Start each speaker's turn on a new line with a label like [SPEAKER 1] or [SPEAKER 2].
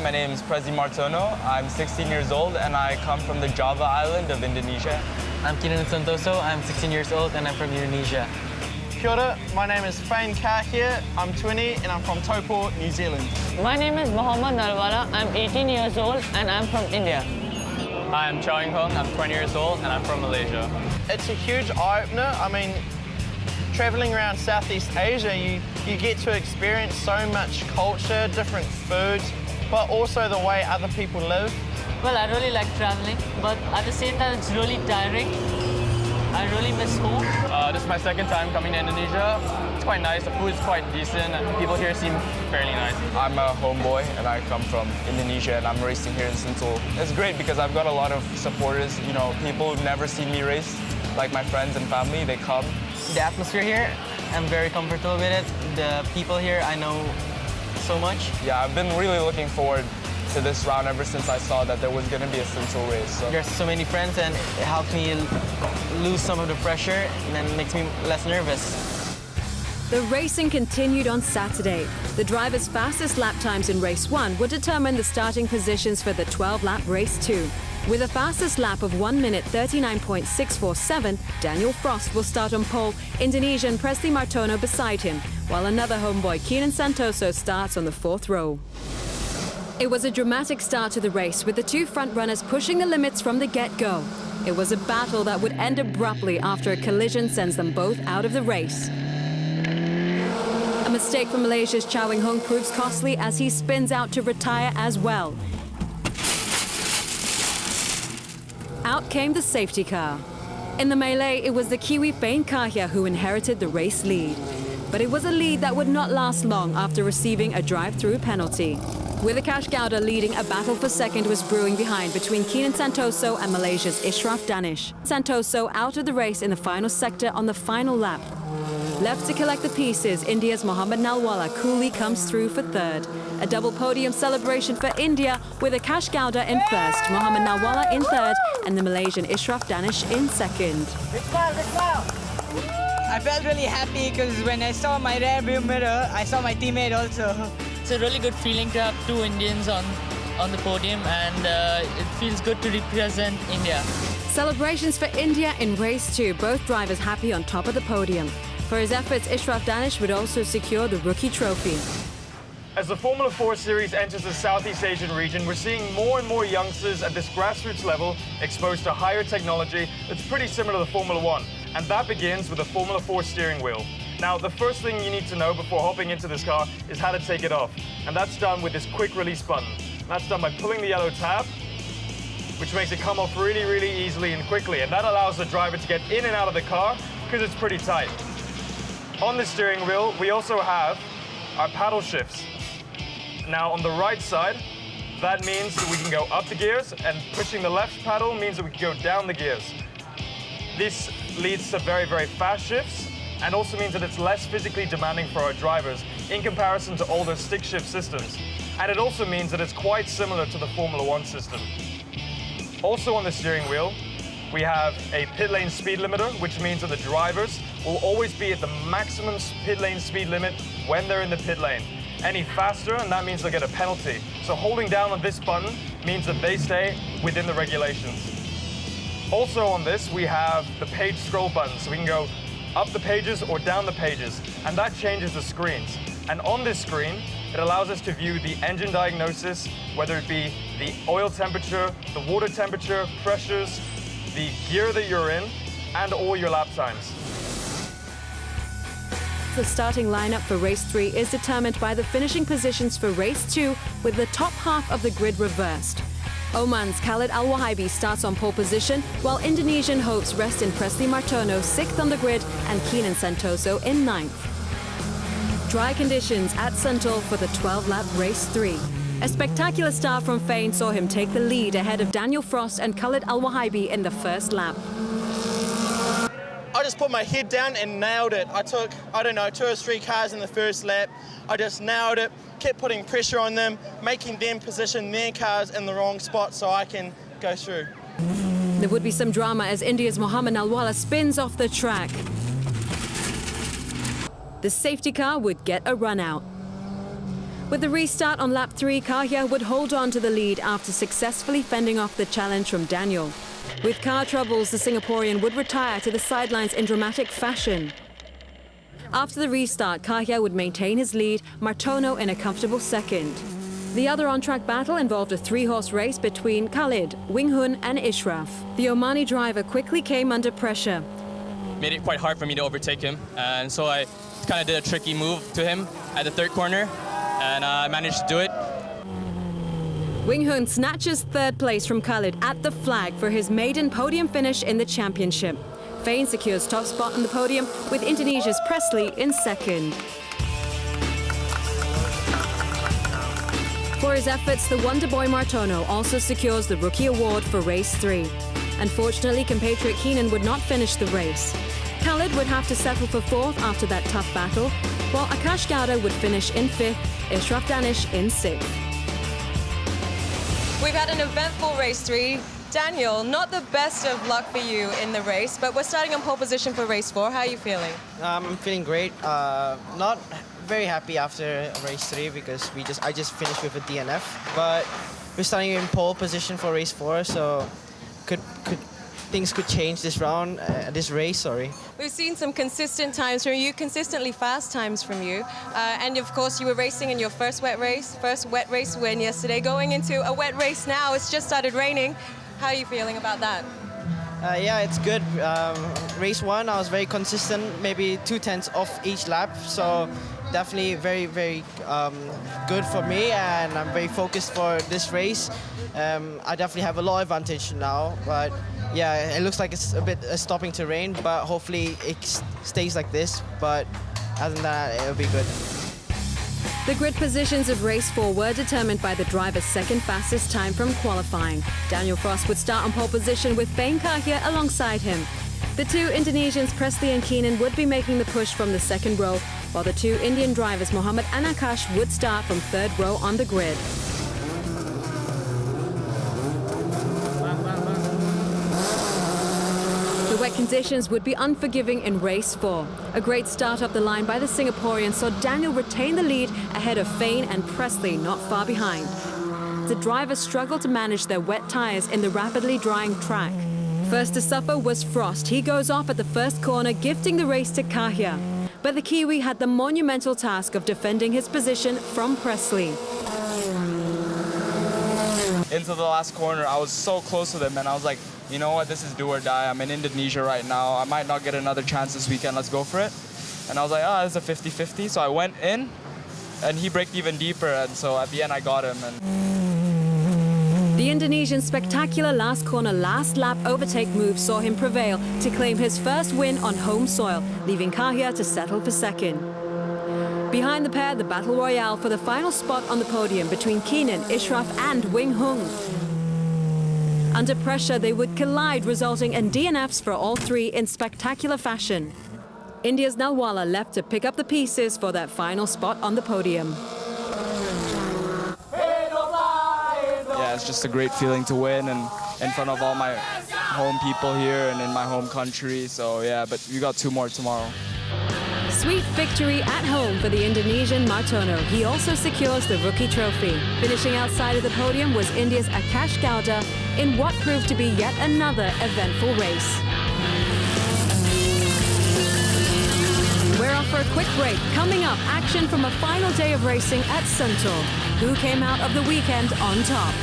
[SPEAKER 1] my name is Prezi Martono. I'm 16 years old and I come from the Java island of Indonesia.
[SPEAKER 2] I'm Keenan Santoso. I'm 16 years old and I'm from Indonesia.
[SPEAKER 3] Kia ora, my name is Fane Carr here. I'm 20 and I'm from Taupo, New Zealand.
[SPEAKER 4] My name is Mohammad Nalwala. I'm 18 years old and I'm from India.
[SPEAKER 5] Hi, I'm Chowing Hong. I'm 20 years old and I'm from Malaysia.
[SPEAKER 3] It's a huge eye-opener. I mean, traveling around Southeast Asia, you get to experience so much culture, different foods, but also the way other people live.
[SPEAKER 4] Well, I really like traveling, but at the same time, it's really tiring. I really miss home.
[SPEAKER 5] This is my second time coming to Indonesia. It's quite nice. The food is quite decent. And people here seem fairly nice.
[SPEAKER 1] I'm a homeboy and I come from Indonesia and I'm racing here in Sentul. It's great because I've got a lot of supporters, you know, people who've never seen me race, like my friends and family, they come.
[SPEAKER 2] The atmosphere here, I'm very comfortable with it. The people here, I know so much.
[SPEAKER 1] Yeah, I've been really looking forward to this round ever since I saw that there was going to be a Sentul race. So.
[SPEAKER 2] There's so many friends and it helps me lose some of the pressure and then makes me less nervous.
[SPEAKER 6] The racing continued on Saturday. The drivers' fastest lap times in race 1 would determine the starting positions for the 12-lap race 2. With a fastest lap of 1 minute 39.647, Daniel Frost will start on pole, Indonesian Prezi Martono beside him, while another homeboy, Keenan Santoso, starts on the 4th row. It was a dramatic start to the race, with the two front-runners pushing the limits from the get-go. It was a battle that would end abruptly after a collision sends them both out of the race. A mistake from Malaysia's Chowing Hong proves costly as he spins out to retire as well. Out came the safety car. In the melee, it was the Kiwi Fane Carr who inherited the race lead. But it was a lead that would not last long after receiving a drive-through penalty. With the Cash Gouda leading, a battle for second was brewing behind between Keenan Santoso and Malaysia's Ishraf Danish. Santoso out of the race in the final sector on the final lap. Left to collect the pieces, India's Mohammad Nalwala coolly comes through for third. A double podium celebration for India with a Cash Gouda in first, Mohammad Nalwala in third, and the Malaysian Ishraf Danish in second.
[SPEAKER 7] I felt really happy because when I saw my rear view mirror, I saw my teammate also.
[SPEAKER 4] It's a really good feeling to have two Indians on the podium, and it feels good to represent India.
[SPEAKER 6] Celebrations for India in race 2, both drivers happy on top of the podium. For his efforts, Ishraf Danish would also secure the rookie trophy.
[SPEAKER 8] As the Formula 4 series enters the Southeast Asian region, we're seeing more and more youngsters at this grassroots level exposed to higher technology that's pretty similar to Formula 1. And that begins with the Formula 4 steering wheel. Now, the first thing you need to know before hopping into this car is how to take it off. And that's done with this quick release button. And that's done by pulling the yellow tab, which makes it come off really, really easily and quickly. And that allows the driver to get in and out of the car because it's pretty tight. On the steering wheel, we also have our paddle shifts. Now, on the right side, that means that we can go up the gears, and pushing the left paddle means that we can go down the gears. This leads to very, very fast shifts, and also means that it's less physically demanding for our drivers in comparison to older stick shift systems. And it also means that it's quite similar to the Formula 1 system. Also on the steering wheel, we have a pit lane speed limiter, which means that the drivers will always be at the maximum pit lane speed limit when they're in the pit lane. Any faster, and that means they'll get a penalty. So holding down on this button means that they stay within the regulations. Also on this, we have the page scroll button, so we can go up the pages or down the pages, and that changes the screens. And on this screen, it allows us to view the engine diagnosis, whether it be the oil temperature, the water temperature, pressures, the gear that you're in, and all your lap times.
[SPEAKER 6] The starting lineup for race 3 is determined by the finishing positions for race 2, with the top half of the grid reversed. Oman's Khalid Al-Wahibi starts on pole position, while Indonesian hopes rest in Prezi Martono 6th on the grid and Keenan Santoso in 9th. Dry conditions at Sentul for the 12-lap race 3. A spectacular start from Fane saw him take the lead ahead of Daniel Frost and Khalid Al-Wahibi in the first lap.
[SPEAKER 3] I just put my head down and nailed it. I took, I don't know, 2 or 3 cars in the first lap. I just nailed it, kept putting pressure on them, making them position their cars in the wrong spot so I can go through.
[SPEAKER 6] There would be some drama as India's Mohammad Nalwala spins off the track. The safety car would get a run out. With the restart on lap 3, Kahya would hold on to the lead after successfully fending off the challenge from Daniel. With car troubles, the Singaporean would retire to the sidelines in dramatic fashion. After the restart, Kahya would maintain his lead, Martono in a comfortable second. The other on-track battle involved a 3-horse race between Khalid, Wing Hun and Ishraf. The Omani driver quickly came under pressure.
[SPEAKER 5] Made it quite hard for me to overtake him, and so I kind of did a tricky move to him at the third corner, and I managed to do it.
[SPEAKER 6] Wing Hun snatches third place from Khalid at the flag for his maiden podium finish in the championship. Fain secures top spot on the podium with Indonesia's Presley in second. For his efforts, the Wonder Boy Martono also secures the Rookie Award for race 3. Unfortunately, compatriot Keenan would not finish the race. Khalid would have to settle for 4th after that tough battle, while Akash Gowda would finish in 5th, Ishraf Danish in 6th.
[SPEAKER 9] We've had an eventful race 3. Daniel, not the best of luck for you in the race, but we're starting on pole position for race 4. How are you feeling?
[SPEAKER 2] I'm feeling great. Not very happy after race 3 because I just finished with a DNF. But we're starting in pole position for race 4, so things could change this round, this race, sorry.
[SPEAKER 9] We've seen some consistent times from you, consistently fast times from you. And of course, you were racing in your first wet race win yesterday. Going into a wet race now, it's just started raining. How are you feeling about that?
[SPEAKER 2] Yeah, it's good. Race 1, I was very consistent, maybe 2/10 off each lap. So definitely very, very good for me, and I'm very focused for this race. I definitely have a lot of advantage now, but yeah, it looks like it's a bit stopping to rain, but hopefully it stays like this. But other than that, it'll be good.
[SPEAKER 6] The grid positions of race 4 were determined by the driver's second fastest time from qualifying. Daniel Frost would start on pole position with Fain Kahya alongside him. The 2 Indonesians, Presley and Keenan, would be making the push from the second row, while the 2 Indian drivers, Mohammed and Akash, would start from third row on the grid. The wet conditions would be unforgiving in race 4. A great start up the line by the Singaporean saw Daniel retain the lead ahead of Fain and Presley not far behind. The drivers struggled to manage their wet tyres in the rapidly drying track. First to suffer was Frost. He goes off at the first corner, gifting the race to Kahya. But the Kiwi had the monumental task of defending his position from Presley.
[SPEAKER 1] Into the last corner, I was so close to them, and I was like, you know what, this is do or die. I'm in Indonesia right now. I might not get another chance this weekend. Let's go for it. And I was like, oh, it's a 50-50. So I went in, and he braked even deeper, and so at the end I got him.
[SPEAKER 6] The Indonesian's spectacular last corner, last lap overtake move saw him prevail to claim his first win on home soil, leaving Kahya to settle for second. Behind the pair, the battle royale for the final spot on the podium between Keenan, Ishraf and Wing Hun. Under pressure, they would collide, resulting in DNFs for all 3 in spectacular fashion. India's Nalwala left to pick up the pieces for that final spot on the podium.
[SPEAKER 1] Yeah, it's just a great feeling to win, and in front of all my home people here and in my home country. So yeah, but we got 2 more tomorrow.
[SPEAKER 6] Sweet victory at home for the Indonesian Martono. He also secures the rookie trophy. Finishing outside of the podium was India's Akash Gowda in what proved to be yet another eventful race. We're off for a quick break. Coming up, action from a final day of racing at Sentul. Who came out of the weekend on top?